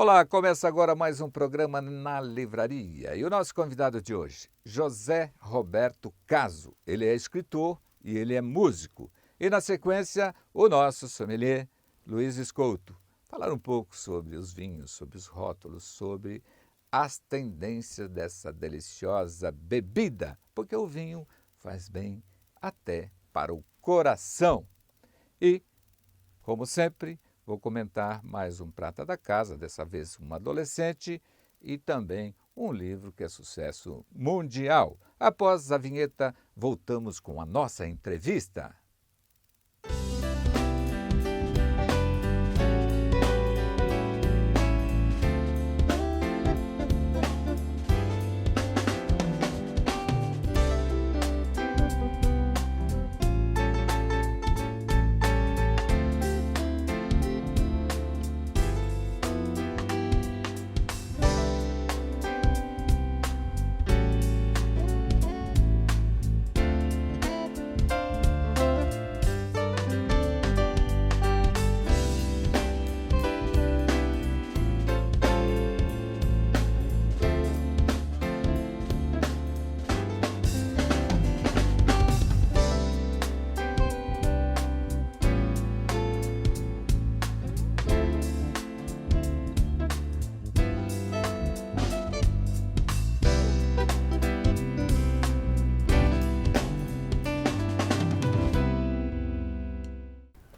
Olá, começa agora mais um programa na Livraria. E o nosso convidado de hoje, José Roberto Caso. Ele é escritor e ele é músico. E na sequência, o nosso sommelier, Luiz Escolto. Falar um pouco sobre os vinhos, sobre os rótulos, sobre as tendências dessa deliciosa bebida, porque o vinho faz bem até para o coração. E, como sempre, vou comentar mais um prata da casa, dessa vez um adolescente, e também um livro que é sucesso mundial. Após a vinheta, voltamos com a nossa entrevista.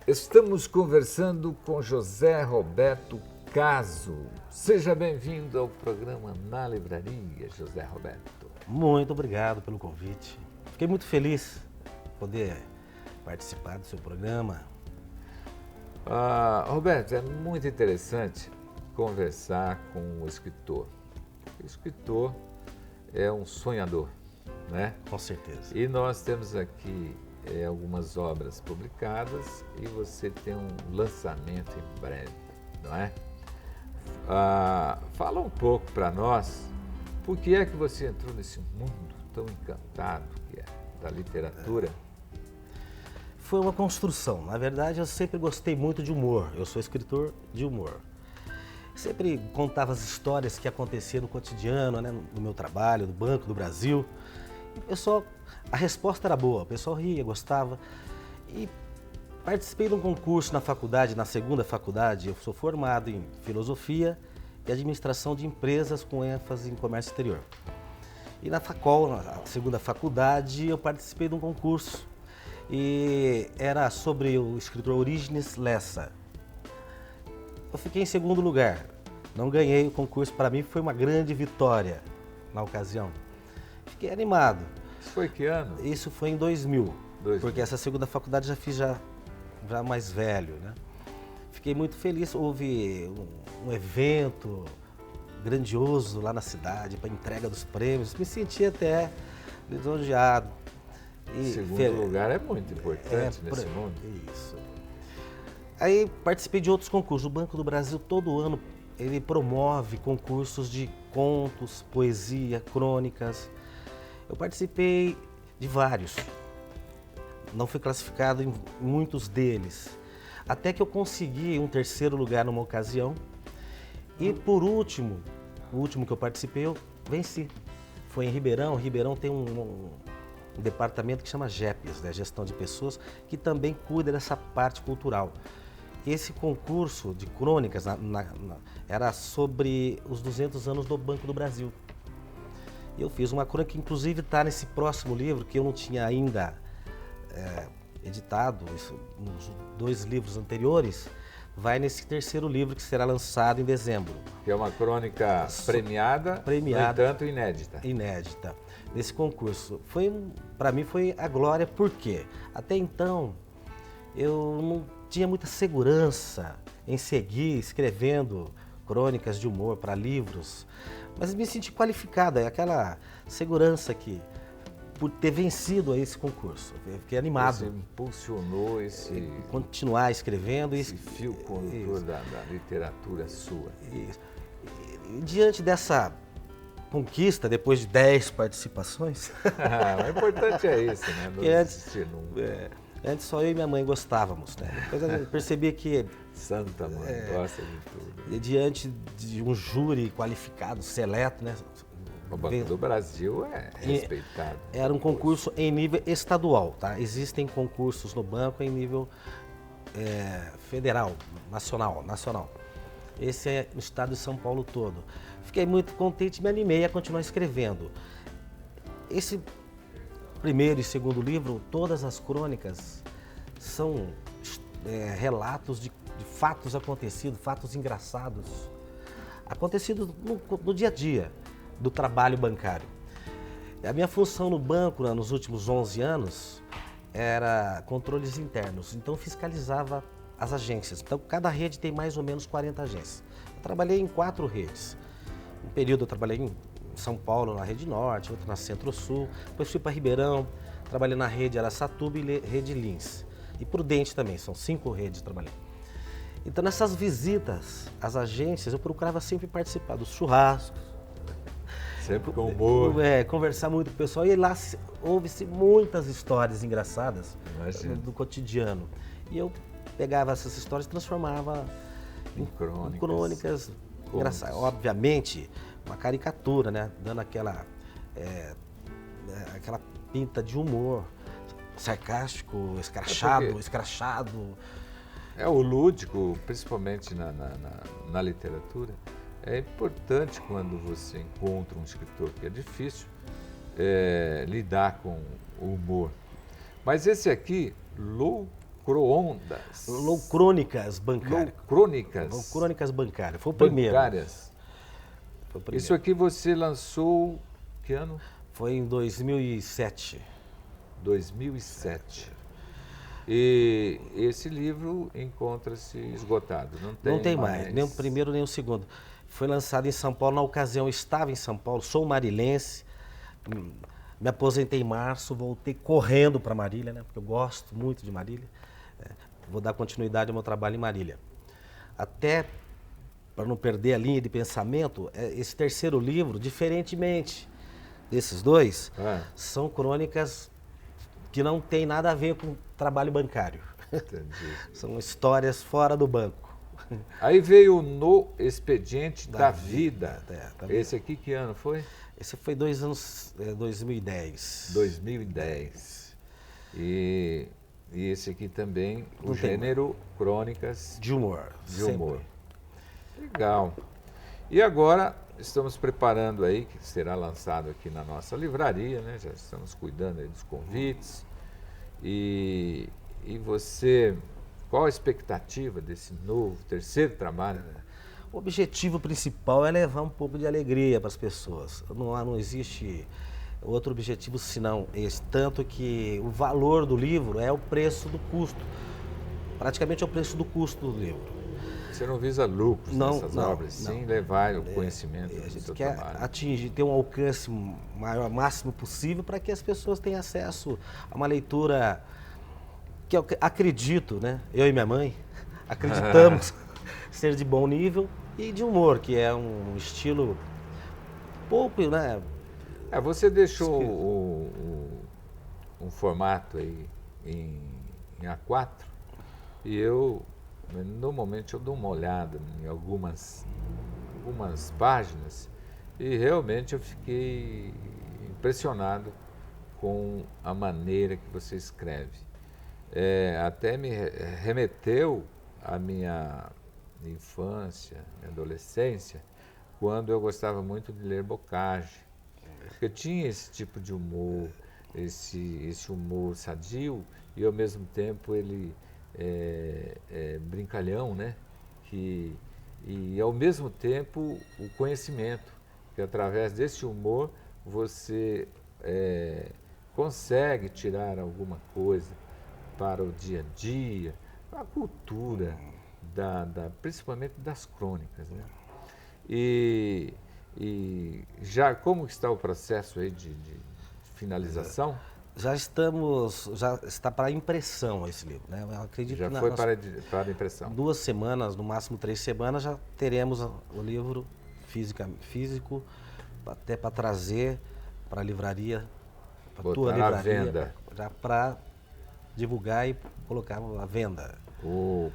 Estamos conversando com José Roberto Caso. Seja bem-vindo ao programa Na Livraria, José Roberto. Muito obrigado pelo convite. Fiquei muito feliz de poder participar do seu programa. Roberto, é muito interessante conversar com o escritor. O escritor é um sonhador, né? Com certeza. E nós temos aqui algumas obras publicadas e você tem um lançamento em breve, não é? Fala um pouco para nós, por que é que você entrou nesse mundo tão encantado que é da literatura? Foi uma construção. Na verdade, eu sempre gostei muito de humor. Eu sou escritor de humor. Sempre contava as histórias que aconteciam no cotidiano, né, no meu trabalho, no Banco do Brasil. E o pessoal, a resposta era boa, o pessoal ria, gostava. E participei de um concurso na faculdade, na segunda faculdade. Eu sou formado em filosofia e administração de empresas com ênfase em comércio exterior. E na Facol, na segunda faculdade, eu participei de um concurso e era sobre o escritor Orígenes Lessa. Eu fiquei em segundo lugar, não ganhei o concurso, para mim foi uma grande vitória na ocasião. Fiquei animado. Isso foi que ano? Isso foi em 2000, porque essa segunda faculdade já fiz já mais velho, né? Fiquei muito feliz, houve um evento grandioso lá na cidade para entrega dos prêmios, me senti até lisonjeado. Segundo lugar é muito importante nesse mundo. Isso. Aí participei de outros concursos. O Banco do Brasil todo ano ele promove concursos de contos, poesia, crônicas. Eu participei de vários, não fui classificado em muitos deles, até que eu consegui um terceiro lugar numa ocasião e por último, o último que eu participei eu venci. Foi em Ribeirão. Ribeirão tem um departamento que chama GEPES, né, Gestão de Pessoas, que também cuida dessa parte cultural. Esse concurso de crônicas era sobre os 200 anos do Banco do Brasil. Eu fiz uma crônica que inclusive está nesse próximo livro, que eu não tinha ainda editado, nos 2 livros anteriores, vai nesse terceiro livro que será lançado em dezembro. Que é uma crônica premiada, no entanto inédita. Inédita, nesse concurso. Para mim foi a glória, porque até então eu não tinha muita segurança em seguir escrevendo crônicas de humor para livros, mas me senti qualificado, é aquela segurança que, por ter vencido esse concurso, eu fiquei animado. Você impulsionou esse continuar escrevendo. Esse fio condutor da literatura sua. Isso. E diante dessa conquista, depois de 10 participações... O importante é isso, né? Não desistir nunca. Antes só eu e minha mãe gostávamos, né? Depois eu percebi que, Santa mãe, gosta de tudo. diante de um júri qualificado, seleto, né? O Banco do Brasil é respeitado. Era um concurso em nível estadual, tá? Existem concursos no banco em nível federal, nacional. Esse é no estado de São Paulo todo. Fiquei muito contente e me animei a continuar escrevendo. Esse primeiro e segundo livro, todas as crônicas são relatos de fatos acontecidos, fatos engraçados, acontecidos no dia a dia do trabalho bancário. A minha função no banco, né, nos últimos 11 anos, era controles internos, então fiscalizava as agências. Então, cada rede tem mais ou menos 40 agências. Eu trabalhei em 4 redes. Um período eu trabalhei em São Paulo, na Rede Norte, outro na Centro-Sul, depois fui para Ribeirão, trabalhei na Rede Araçatuba e Rede Lins. E Prudente também, são 5 redes que trabalhei. Então, nessas visitas às agências, eu procurava sempre participar dos churrascos. Sempre com humor. Conversar muito com o pessoal. E lá houve-se muitas histórias engraçadas do cotidiano. E eu pegava essas histórias e transformava em crônicas engraçadas. Obviamente, uma caricatura, né? Dando aquela pinta de humor sarcástico, escrachado. O lúdico, principalmente na literatura, é importante quando você encontra um escritor, que é difícil lidar com o humor. Mas esse aqui, Crônicas bancárias. Crônicas bancárias. Foi o primeiro. Bancárias. Isso aqui você lançou que ano? Foi em 2007. 2007. E esse livro encontra-se esgotado, não tem mais, nem o primeiro nem o segundo. Foi lançado em São Paulo, na ocasião eu estava em São Paulo, sou marilense, me aposentei em março, voltei correndo para Marília, né, porque eu gosto muito de Marília. Vou dar continuidade ao meu trabalho em Marília. Até, para não perder a linha de pensamento, esse terceiro livro, diferentemente desses dois, são crônicas que não tem nada a ver com trabalho bancário. Entendi. São histórias fora do banco. Aí veio No Expediente da Vida. Esse aqui que ano foi? Esse foi 2010. 2010. E esse aqui também, o gênero crônicas de humor. Legal. E agora estamos preparando aí, que será lançado aqui na nossa livraria, né? Já estamos cuidando aí dos convites. E você, qual a expectativa desse novo, terceiro trabalho? O objetivo principal é levar um pouco de alegria para as pessoas. Não existe outro objetivo senão esse. Tanto que o valor do livro é o preço do custo. Praticamente é o preço do custo do livro. Você não visa lucros nessas obras, sim levar o conhecimento do seu quer trabalho. Atingir, ter um alcance máximo possível para que as pessoas tenham acesso a uma leitura que eu acredito, né? Eu e minha mãe acreditamos ser de bom nível e de humor, que é um estilo pouco, né? Você deixou um formato aí em A4 e eu normalmente eu dou uma olhada em algumas páginas e realmente eu fiquei impressionado com a maneira que você escreve. Até me remeteu à minha infância, minha adolescência, quando eu gostava muito de ler Bocage, porque tinha esse tipo de humor, esse humor sadio e ao mesmo tempo ele brincalhão, né? E ao mesmo tempo o conhecimento, que através desse humor você consegue tirar alguma coisa para o dia a dia, para a cultura, principalmente das crônicas, né? E já como está o processo aí de finalização? Já está para impressão esse livro, né? Eu acredito já que foi para a impressão. 2 semanas, no máximo 3 semanas, já teremos o livro físico, até para trazer para a livraria, para a tua livraria, venda. já para divulgar e colocar à venda.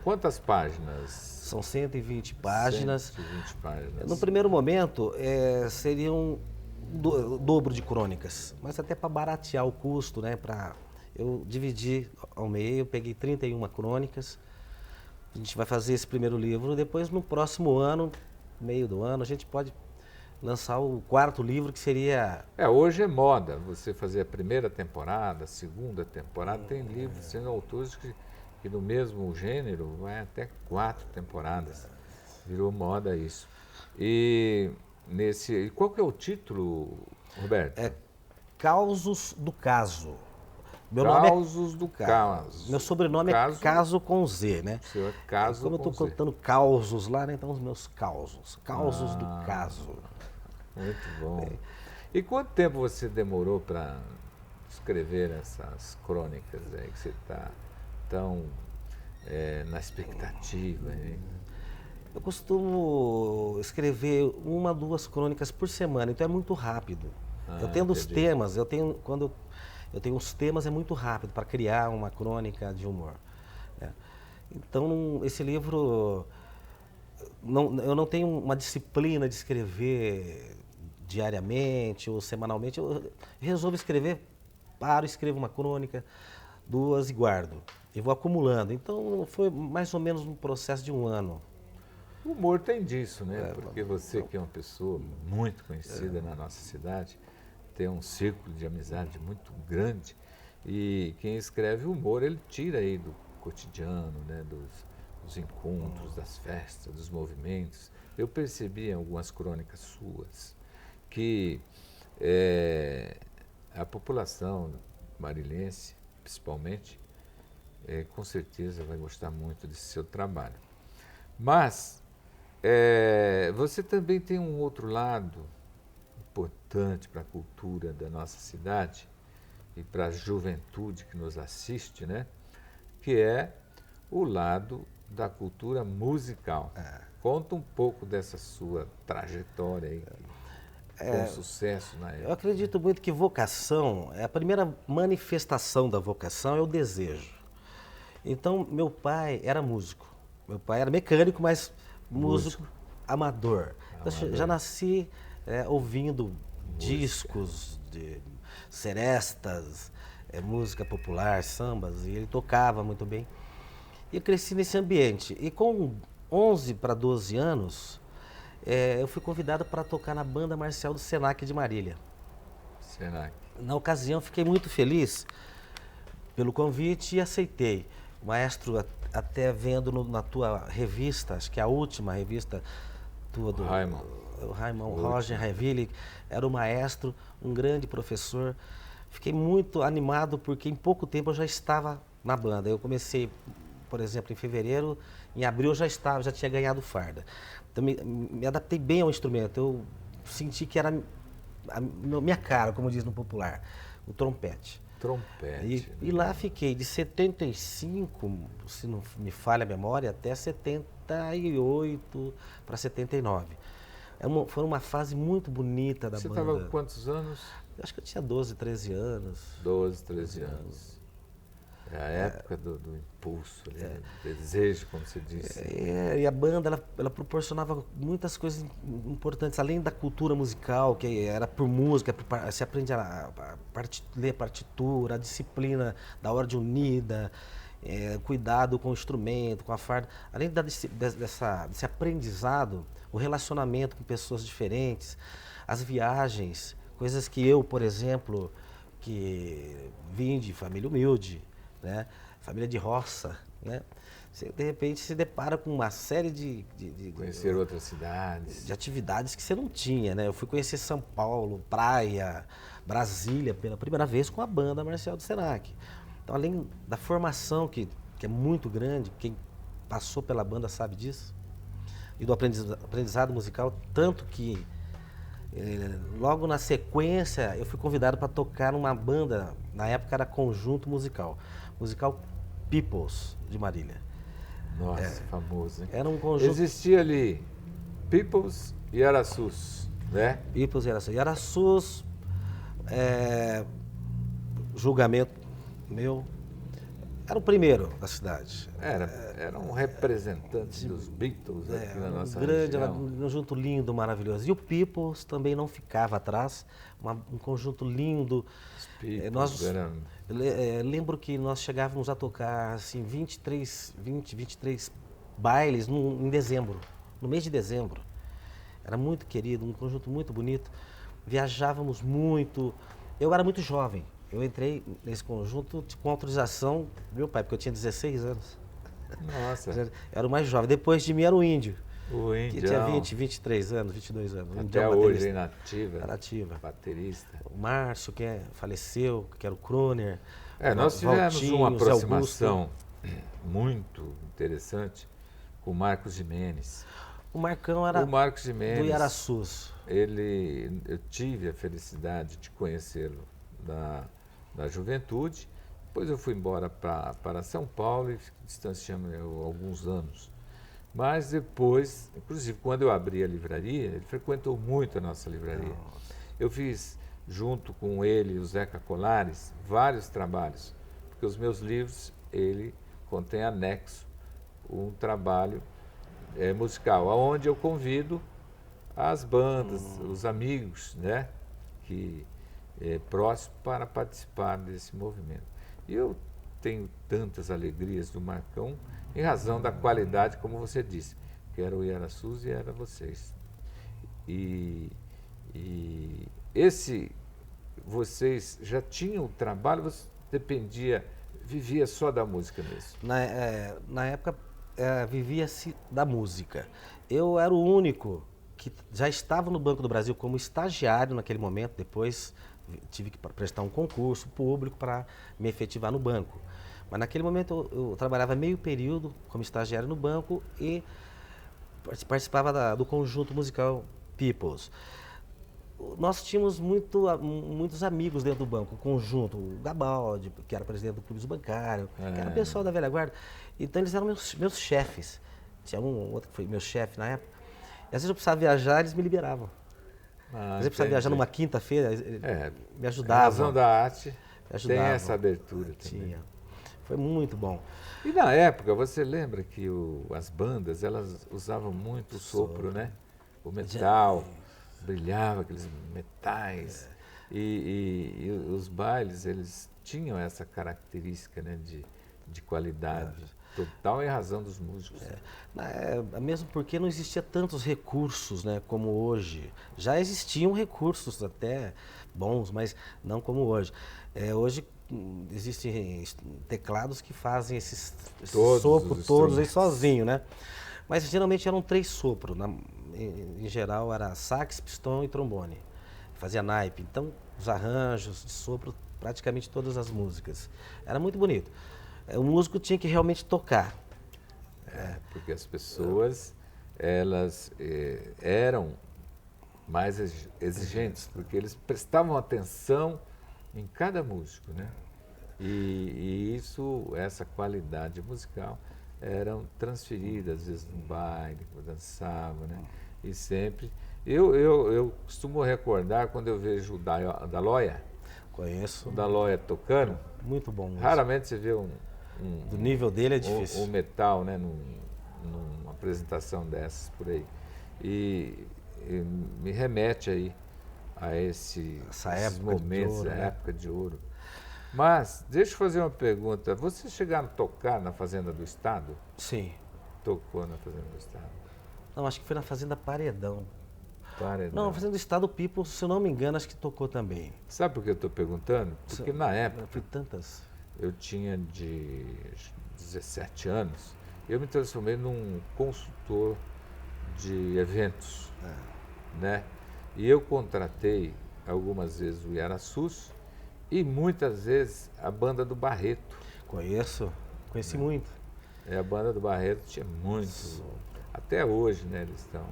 Quantas páginas? São 120 páginas. 120 páginas. No primeiro momento, seriam o dobro de crônicas, mas até para baratear o custo, né? Eu dividi ao meio, peguei 31 crônicas. A gente vai fazer esse primeiro livro, depois no próximo ano, meio do ano, a gente pode lançar o quarto livro, que seria... Hoje é moda você fazer a primeira temporada, a segunda temporada. Tem livros, tem autores que no mesmo gênero vai até 4 temporadas. Virou moda isso. E qual que é o título, Roberto? Causos do Caso. Causos do Caso. Meu sobrenome é Caso com Z, né? O seu é Caso Como eu estou contando causos lá, né? Então os meus causos. Causos do Caso. Muito bom. E quanto tempo você demorou para escrever essas crônicas aí, que você está tão na expectativa? Hein? Eu costumo escrever 1 a 2 crônicas por semana, então é muito rápido. Eu tenho os temas, quando eu tenho os temas, é muito rápido para criar uma crônica de humor. Né? Então, esse livro, eu não tenho uma disciplina de escrever diariamente ou semanalmente. Eu resolvo escrever, escrevo uma crônica, 2 e guardo. E vou acumulando. Então, foi mais ou menos um processo de 1 ano. O humor tem disso, né? Porque você, que é uma pessoa muito conhecida na nossa cidade, tem um círculo de amizade muito grande, e quem escreve humor, ele tira aí do cotidiano, né? dos encontros, das festas, dos movimentos. Eu percebi em algumas crônicas suas que a população marilense, principalmente, com certeza vai gostar muito desse seu trabalho. Mas você também tem um outro lado importante para a cultura da nossa cidade e para a juventude que nos assiste, né? Que é o lado da cultura musical. Conta um pouco dessa sua trajetória aí, com sucesso na época. Eu acredito muito que vocação, a primeira manifestação da vocação é o desejo. Então, meu pai era músico. Meu pai era mecânico, mas músico amador. Então, já nasci ouvindo discos de serestas, música popular, sambas, e ele tocava muito bem. E eu cresci nesse ambiente. E com 11 para 12 anos, eu fui convidado para tocar na Banda Marcial do Senac de Marília. Senac. Na ocasião, fiquei muito feliz pelo convite e aceitei. O maestro, até vendo na tua revista, acho que é a última revista tua do Raimon Roger Reville, era o maestro, um grande professor. Fiquei muito animado porque em pouco tempo eu já estava na banda. Eu comecei, por exemplo, em fevereiro, em abril eu já tinha ganhado farda. Então me adaptei bem ao instrumento. Eu senti que era a minha cara, como diz no popular, o trompete. Trompete. E lá fiquei de 75, se não me falha a memória, até 78 para 79. Foi uma fase muito bonita da banda. Você estava com quantos anos? Eu acho que eu tinha 12, 13 anos. 12, 13 anos. É a época do impulso, do desejo, como você disse. E a banda, ela proporcionava muitas coisas importantes, além da cultura musical, que era por música, se aprende a ler partitura, a disciplina da ordem unida, cuidado com o instrumento, com a farda. Além desse aprendizado, o relacionamento com pessoas diferentes, as viagens, coisas que eu, por exemplo, que vim de família humilde, né? Família de roça, né? Você, de repente, se depara com uma série de conhecer outras cidades, de atividades que você não tinha, né? Eu fui conhecer São Paulo, praia, Brasília pela primeira vez com a Banda Marcial do Senac. Então, além da formação que é muito grande, quem passou pela banda sabe disso, e do aprendizado musical, tanto que logo na sequência eu fui convidado para tocar numa banda, na época era Conjunto Musical Peoples de Marília. Nossa, famoso, hein? Era um conjunto. Existia ali Peoples e Araçus, né? Peoples e Araçus. E Araçus, julgamento meu, Era o primeiro da cidade. Era um representante dos Beatles aqui na nossa Grande, era região. um conjunto lindo, maravilhoso. E o Peoples também não ficava atrás, um conjunto lindo. Os Beatles Nós, eram... lembro que nós chegávamos a tocar assim, 23 bailes em dezembro, no mês de dezembro. Era muito querido, um conjunto muito bonito. Viajávamos muito. Eu era muito jovem. Eu entrei nesse conjunto com autorização do meu pai, porque eu tinha 16 anos. Nossa, Eu era o mais jovem. Depois de mim era o Índio, o que tinha Indião, 23 anos, 22 anos. O até Indião hoje baterista. é nativa, Era ativa. baterista. O Márcio, faleceu, que era o Kroner. Nós tivemos Valtinho, uma Zé Augusto. aproximação muito interessante com o Marcos Gimenez. O Marcão era O Marcos do Gimenez, Iaraçus. eu tive a felicidade de conhecê-lo da juventude. Depois eu fui embora para São Paulo e distanciamos alguns anos. Mas depois, inclusive quando eu abri a livraria, ele frequentou muito a nossa livraria. Eu fiz, junto com ele e o Zeca Colares, vários trabalhos, porque os meus livros, ele contém anexo um trabalho musical, onde eu convido as bandas, os amigos, né, que próximos para participar desse movimento. E eu tenho tantas alegrias do Marcão em razão da qualidade, como você disse, que era o Iaraçus e era vocês. E vocês já tinham o trabalho, você vivia só da música mesmo? Na época, vivia-se da música. Eu era o único que já estava no Banco do Brasil como estagiário naquele momento. Depois tive que prestar um concurso público para me efetivar no banco. Mas naquele momento eu trabalhava meio período como estagiário no banco e participava do conjunto musical Peoples. Nós tínhamos muitos amigos dentro do banco, o conjunto, o Gabaldi, que era presidente do Clube Bancário, que era o pessoal da velha guarda. Então eles eram meus chefes. Tinha um outro que foi meu chefe na época. E às vezes eu precisava viajar, eles me liberavam. Às vezes eu precisava viajar numa quinta-feira, me ajudavam. A razão da arte tem ajudavam. essa abertura também. Tinha. Foi muito bom. E na época, você lembra que as bandas, elas usavam muito o sopro, né? O metal, brilhava aqueles metais. E os bailes, eles tinham essa característica, né, de qualidade total em razão dos músicos. Mesmo porque não existia tantos recursos, né, como hoje. Já existiam recursos até bons, mas não como hoje. Hoje existem teclados que fazem esse sopro todos aí sozinho, né? Mas geralmente eram 3 sopros. Em geral era sax, pistão e trombone. Fazia naipe. Então os arranjos de sopro, praticamente todas as músicas. Era muito bonito. O músico tinha que realmente tocar. Porque as pessoas, elas eram mais exigentes, porque eles prestavam atenção em cada músico, né? E essa qualidade musical eram transferidas, às vezes no baile, quando dançava, né? E sempre... Eu costumo recordar quando eu vejo o Daloia. Conheço. O Daloia tocando. Muito bom. Raramente você vê do nível dele é difícil. Um metal, né? Numa apresentação dessas por aí. E me remete aí a esses momentos, a época de ouro. Mas, deixa eu fazer uma pergunta. Vocês chegaram a tocar na Fazenda do Estado? Sim. Tocou na Fazenda do Estado? Não, acho que foi na Fazenda Paredão. Paredão. Não, na Fazenda do Estado, o Pipo, se eu não me engano, acho que tocou também. Sabe por que eu estou perguntando? Porque na época... Foi tantas. Eu tinha de 17 anos. Eu me transformei num consultor de eventos, né? E eu contratei algumas vezes o Iaraçus e muitas vezes a banda do Barreto. Conheci muito. A banda do Barreto tinha muito. Até hoje, né? Eles estão,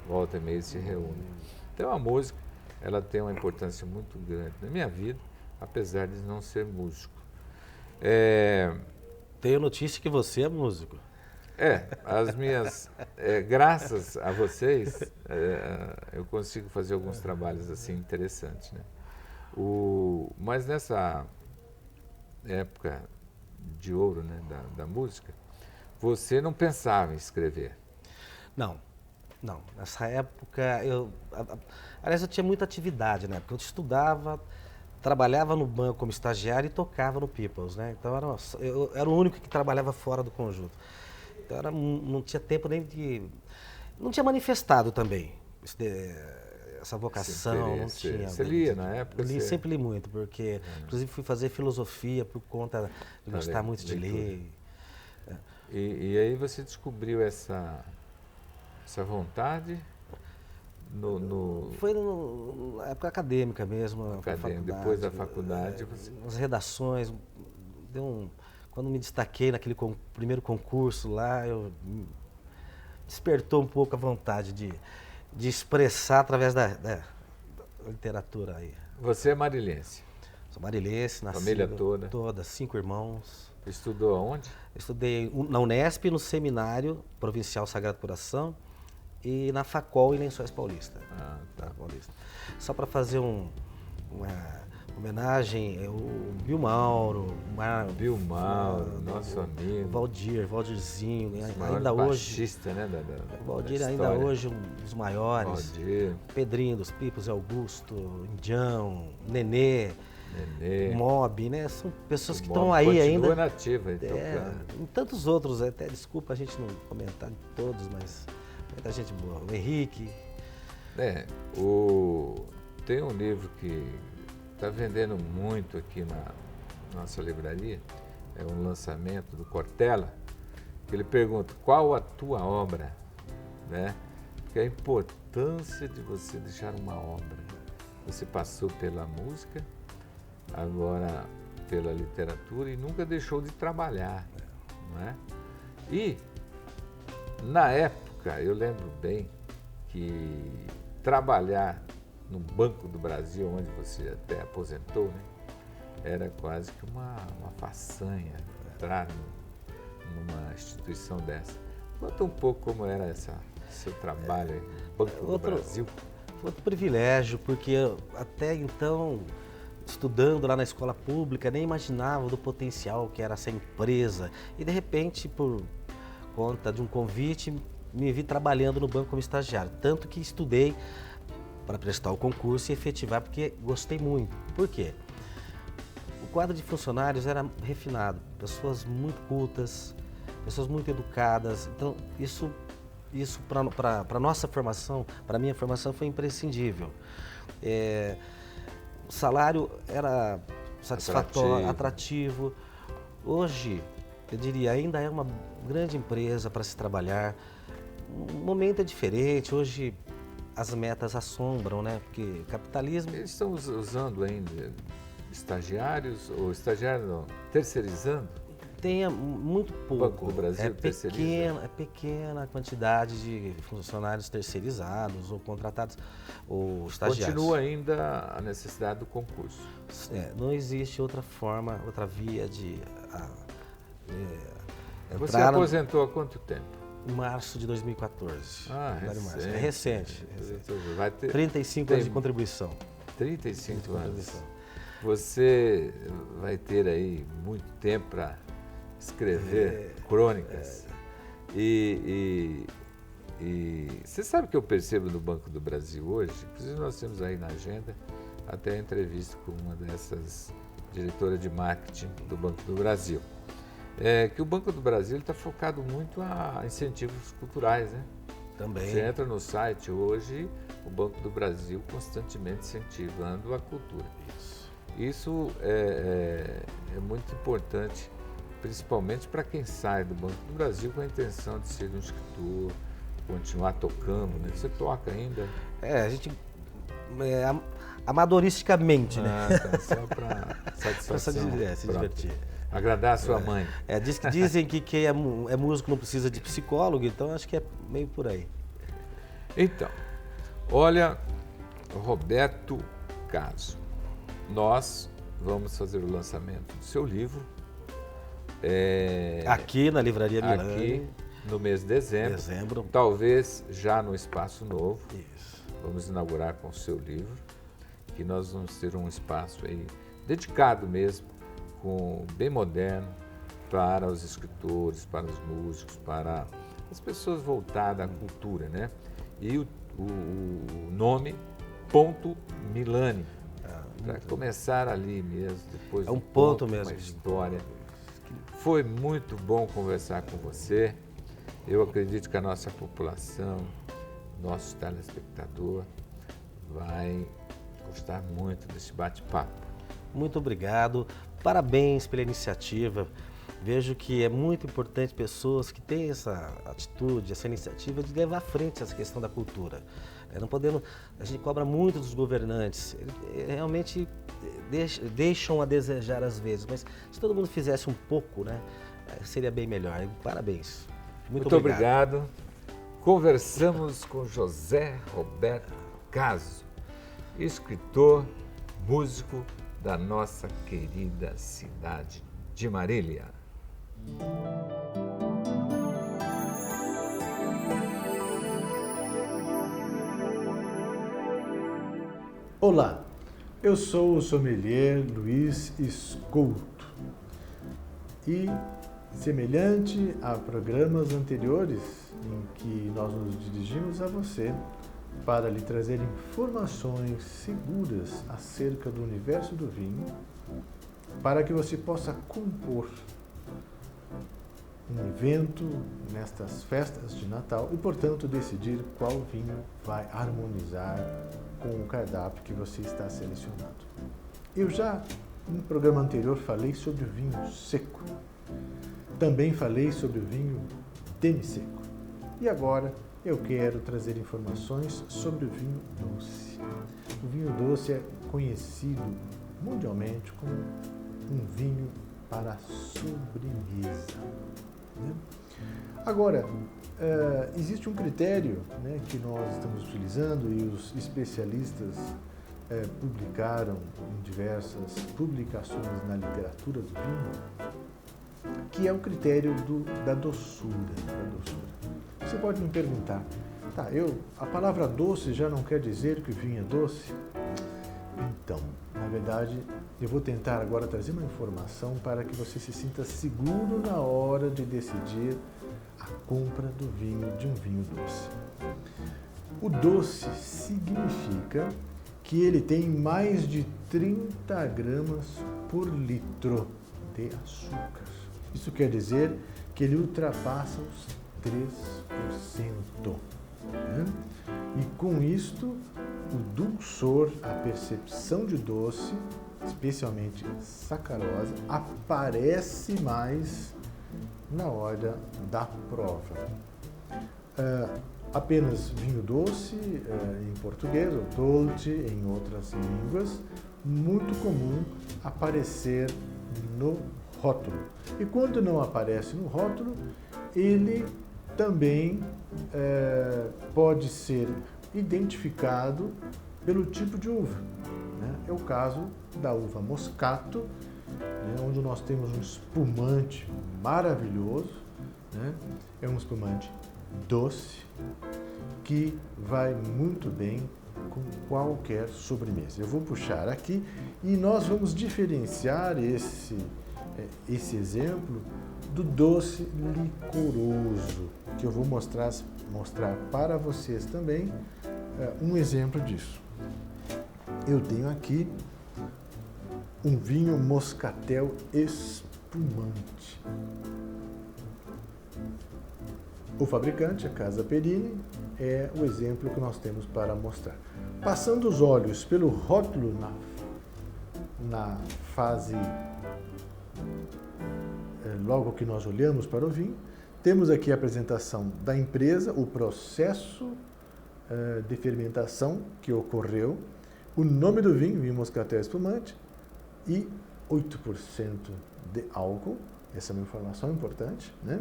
volta e meia, se reúnem. Então a música, ela tem uma importância muito grande na minha vida, apesar de não ser músico. Tenho notícia que você é músico. As minhas, graças a vocês, eu consigo fazer alguns trabalhos assim interessantes, né? Mas nessa época de ouro, né, da música, você não pensava em escrever. Não, não. Nessa época, aliás, eu tinha muita atividade, né? Porque eu estudava, trabalhava no banco como estagiário e tocava no Peoples, né? Então, eu era o único que trabalhava fora do conjunto. Então, não tinha tempo nem de... Não tinha manifestado também essa vocação, não tinha. Você lia na época? Sempre li muito, porque inclusive fui fazer filosofia por conta de gostar muito de ler. E aí você descobriu essa vontade Foi na época acadêmica mesmo. Depois da faculdade. As redações, quando me destaquei naquele primeiro concurso lá, despertou um pouco a vontade de expressar através da literatura aí. Você é marilense? Sou marilense, nascido. Família toda? Toda, 5 irmãos. Estudou aonde? Estudei na Unesp, no Seminário Provincial Sagrado Coração e na Facol em Lençóis Paulista. Tá. Paulista. Só para fazer uma homenagem, o Bill Mauro, nosso amigo. Valdirzinho, ainda hoje. Baixista, né? O Valdir ainda hoje um dos maiores. Valdir. Pedrinho dos Pipos, Augusto, Indião, Nenê. Mob, né? São pessoas que estão aí ainda. Continua nativa, então. E tantos outros, até desculpa a gente não comentar de todos, mas muita gente boa. O Henrique. Tem um livro que está vendendo muito aqui na nossa livraria, é um lançamento do Cortella, que ele pergunta qual a tua obra, né? Porque a importância de você deixar uma obra. Você passou pela música, agora pela literatura e nunca deixou de trabalhar, não é? E na época eu lembro bem que trabalhar no Banco do Brasil, onde você até aposentou, né, era quase que uma façanha entrar numa instituição dessa. Conta um pouco como era seu trabalho aí, no Banco do Brasil. Outro privilégio, porque até então, estudando lá na escola pública, nem imaginava do potencial que era essa empresa. E de repente, por conta de um convite, me vi trabalhando no banco como estagiário. Tanto que estudei para prestar o concurso e efetivar, porque gostei muito. Por quê? O quadro de funcionários era refinado, pessoas muito cultas, pessoas muito educadas. Então, isso para a nossa formação, para a minha formação, foi imprescindível. O salário era satisfatório, atrativo. Hoje, eu diria, ainda é uma grande empresa para se trabalhar. O momento é diferente, hoje as metas assombram, né? Porque capitalismo... Eles estão usando ainda estagiários, ou estagiário não, terceirizando? Tem muito pouco. O Banco do Brasil é pequena a quantidade de funcionários terceirizados ou contratados ou estagiários. Continua ainda a necessidade do concurso. Não existe outra forma, outra via de Você aposentou há quanto tempo? Em março de 2014. Recente. É recente. Vai ter 35 anos de contribuição. 35 anos. Você vai ter aí muito tempo para escrever crônicas. E você sabe que eu percebo no Banco do Brasil hoje, inclusive nós temos aí na agenda até a entrevista com uma dessas diretoras de marketing do Banco do Brasil. Que o Banco do Brasil está focado muito a incentivos culturais, né? Também. Você entra no site hoje, o Banco do Brasil constantemente incentivando a cultura. Isso é muito importante, principalmente para quem sai do Banco do Brasil com a intenção de ser um escritor, continuar tocando, né? Você toca ainda? A gente... amadoristicamente, né? Tá, só para satisfação. Se divertir. Agradar a sua mãe. Dizem que quem é músico não precisa de psicólogo, então acho que é meio por aí. Então, olha, Roberto Caso, nós vamos fazer o lançamento do seu livro. Aqui na Livraria Milani. Aqui no mês de dezembro. Talvez já no Espaço Novo. Isso. Vamos inaugurar com o seu livro, que nós vamos ter um espaço aí dedicado mesmo, bem moderno, para os escritores, para os músicos, para as pessoas voltadas à cultura, né? E o nome Ponto Milani, para começar ali mesmo, depois É um do ponto mesmo. uma história. Foi muito bom conversar com você. Eu acredito que a nossa população, nosso telespectador, vai gostar muito desse bate-papo. Muito obrigado, parabéns pela iniciativa. Vejo que é muito importante pessoas que têm essa atitude, essa iniciativa de levar à frente essa questão da cultura. Não podemos, a gente cobra muito dos governantes, realmente deixam a desejar às vezes, mas se todo mundo fizesse um pouco, né, seria bem melhor. Parabéns. Muito obrigado. Conversamos com José Roberto Caso, escritor, músico da nossa querida cidade de Marília. Olá, eu sou o sommelier Luiz Escolto e, semelhante a programas anteriores em que nós nos dirigimos a você para lhe trazer informações seguras acerca do universo do vinho, para que você possa compor um evento nestas festas de Natal e, portanto, decidir qual vinho vai harmonizar com o cardápio que você está selecionando. Eu já, no programa anterior, falei sobre o vinho seco. Também falei sobre o vinho demi-seco. E agora eu quero trazer informações sobre o vinho doce. O vinho doce é conhecido mundialmente como um vinho para sobremesa. Né? Agora, existe um critério, né, que nós estamos utilizando e os especialistas publicaram em diversas publicações na literatura do vinho, que é o critério da doçura. Você pode me perguntar, tá, a palavra doce já não quer dizer que o vinho é doce? Então, na verdade, eu vou tentar agora trazer uma informação para que você se sinta seguro na hora de decidir a compra de um vinho doce. O doce significa que ele tem mais de 30 gramas por litro de açúcar. Isso quer dizer que ele ultrapassa os 3%. Né? E com isto, o dulçor, a percepção de doce, especialmente sacarosa, aparece mais na hora da prova. Apenas vinho doce, em português, ou dolce em outras línguas, muito comum aparecer no rótulo. E quando não aparece no rótulo, ele também pode ser identificado pelo tipo de uva. Né? É o caso da uva Moscato, né, onde nós temos um espumante maravilhoso, né? É um espumante doce que vai muito bem com qualquer sobremesa. Eu vou puxar aqui e nós vamos diferenciar esse exemplo do doce licoroso, que eu vou mostrar para vocês também um exemplo disso. Eu tenho aqui um vinho moscatel espumante. O fabricante, a Casa Perini, é o exemplo que nós temos para mostrar. Passando os olhos pelo rótulo na fase, logo que nós olhamos para o vinho, temos aqui a apresentação da empresa, o processo de fermentação que ocorreu, o nome do vinho moscatel espumante e 8% de álcool. Essa é uma informação importante, né?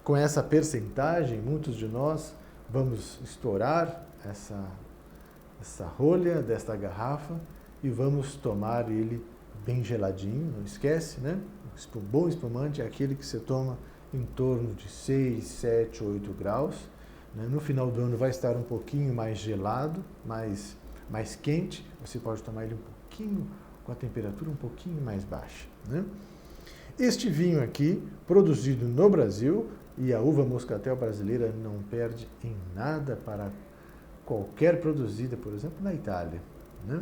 Com essa percentagem, muitos de nós vamos estourar essa rolha desta garrafa e vamos tomar ele bem geladinho, não esquece, né? Bom espumante é aquele que você toma em torno de 6, 7, 8 graus. Né? No final do ano vai estar um pouquinho mais gelado, mais quente, você pode tomar ele um pouquinho com a temperatura um pouquinho mais baixa. Né? Este vinho aqui, produzido no Brasil, e a uva moscatel brasileira não perde em nada para qualquer produzida, por exemplo, na Itália, né?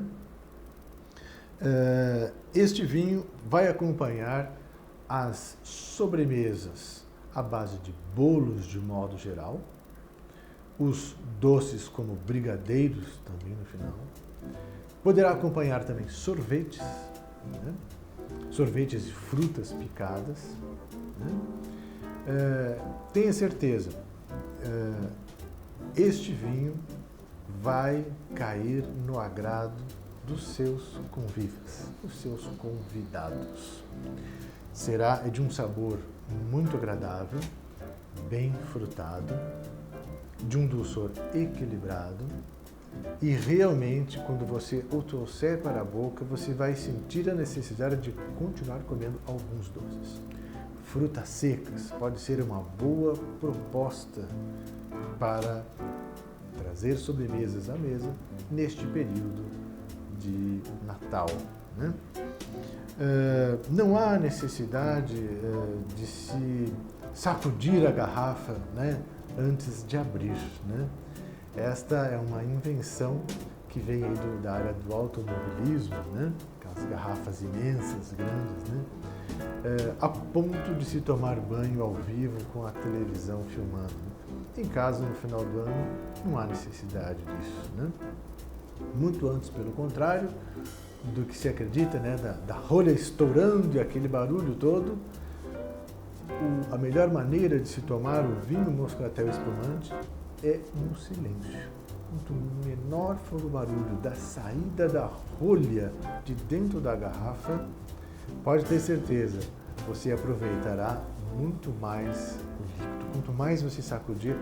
Este vinho vai acompanhar as sobremesas à base de bolos de modo geral, os doces como brigadeiros também no final. Poderá acompanhar também sorvetes, né? Sorvetes de frutas picadas, né? Tenha certeza, este vinho vai cair no agrado dos seus convivas, dos seus convidados. Será de um sabor muito agradável, bem frutado, de um dulçor equilibrado, e realmente, quando você o trouxer para a boca, você vai sentir a necessidade de continuar comendo alguns doces. Frutas secas pode ser uma boa proposta para trazer sobremesas à mesa neste período de Natal, né? Não há necessidade de se sacudir a garrafa, né, antes de abrir, né? Esta é uma invenção que vem aí da área do automobilismo, né? Aquelas garrafas imensas, grandes, né? A ponto de se tomar banho ao vivo com a televisão filmando. Em casa, no final do ano, não há necessidade disso, né? Muito antes, pelo contrário, do que se acredita, né? Da rolha estourando e aquele barulho todo. A melhor maneira de se tomar o vinho moscatel espumante é no silêncio. Quanto menor for o barulho da saída da rolha de dentro da garrafa, pode ter certeza, você aproveitará muito mais o líquido. Quanto mais você sacudir,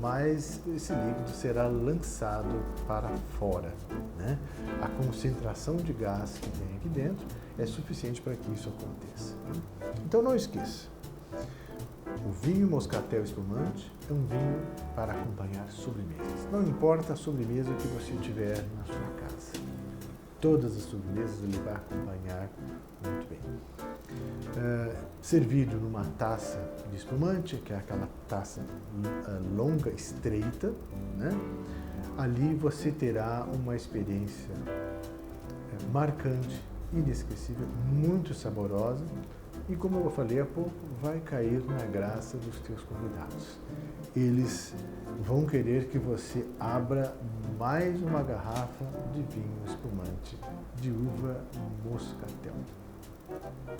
mais esse líquido será lançado para fora, né? A concentração de gás que tem aqui dentro é suficiente para que isso aconteça. Então não esqueça, o vinho moscatel espumante é um vinho para acompanhar sobremesas. Não importa a sobremesa que você tiver na sua casa. Todas as sobremesas ele vai acompanhar muito bem. Servido numa taça de espumante, que é aquela taça longa, estreita, né? Ali você terá uma experiência marcante, inesquecível, muito saborosa e, como eu falei há pouco, vai cair na graça dos teus convidados. Eles vão querer que você abra mais uma garrafa de vinho espumante de uva moscatel.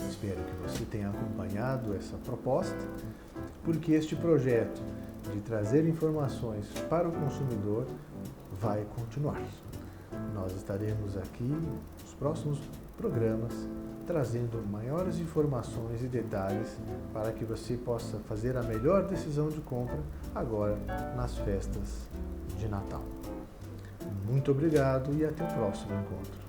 Espero que você tenha acompanhado essa proposta, porque este projeto de trazer informações para o consumidor vai continuar. Nós estaremos aqui nos próximos programas trazendo maiores informações e detalhes para que você possa fazer a melhor decisão de compra agora nas festas de Natal. Muito obrigado e até o próximo encontro.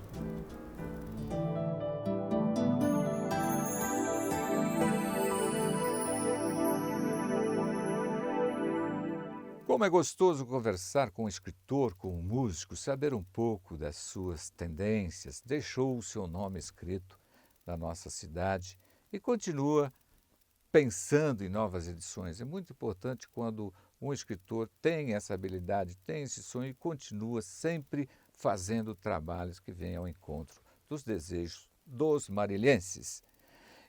Como é gostoso conversar com um escritor, com um músico, saber um pouco das suas tendências. Deixou o seu nome escrito na nossa cidade e continua pensando em novas edições. É muito importante quando um escritor tem essa habilidade, tem esse sonho e continua sempre fazendo trabalhos que venham ao encontro dos desejos dos marilhenses.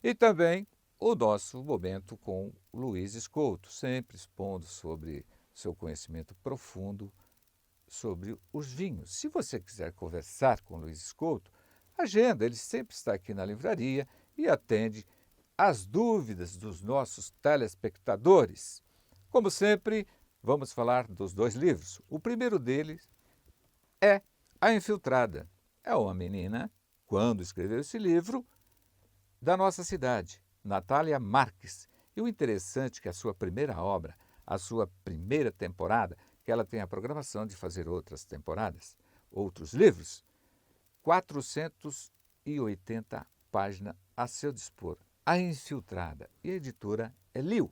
E também o nosso momento com Luiz Escolto, sempre expondo sobre seu conhecimento profundo sobre os vinhos. Se você quiser conversar com Luiz Escolto, agenda, ele sempre está aqui na livraria e atende às dúvidas dos nossos telespectadores. Como sempre, vamos falar dos dois livros. O primeiro deles é A Infiltrada. É uma menina, quando escreveu esse livro, da nossa cidade, Natália Marques. E o interessante é que a sua primeira obra, a sua primeira temporada, que ela tem a programação de fazer outras temporadas, outros livros, 480 páginas a seu dispor. A Infiltrada. E a editora é Liu.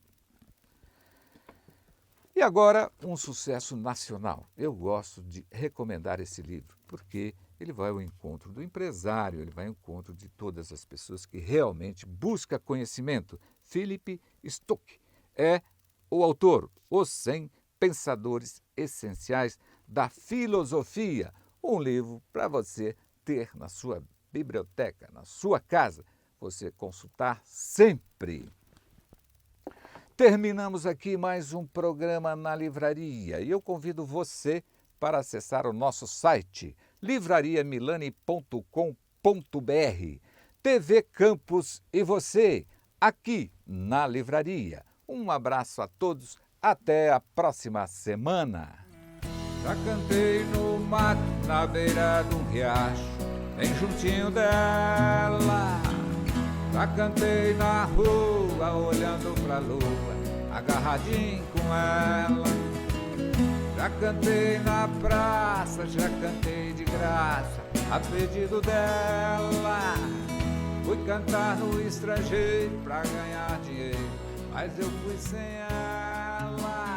E agora, um sucesso nacional. Eu gosto de recomendar esse livro, porque ele vai ao encontro do empresário, ele vai ao encontro de todas as pessoas que realmente buscam conhecimento. Philip Stuck é o autor, Os 100 Pensadores Essenciais da Filosofia, um livro para você ter na sua biblioteca, na sua casa, você consultar sempre. Terminamos aqui mais um programa na livraria e eu convido você para acessar o nosso site livrariamilani.com.br. TV Campus e você, aqui na livraria. Um abraço a todos, até a próxima semana. Já cantei no mato, na beira de um riacho, bem juntinho dela. Já cantei na rua, olhando pra lua, agarradinho com ela. Já cantei na praça, já cantei de graça, a pedido dela. Fui cantar no estrangeiro pra ganhar dinheiro, mas eu fui sem ela.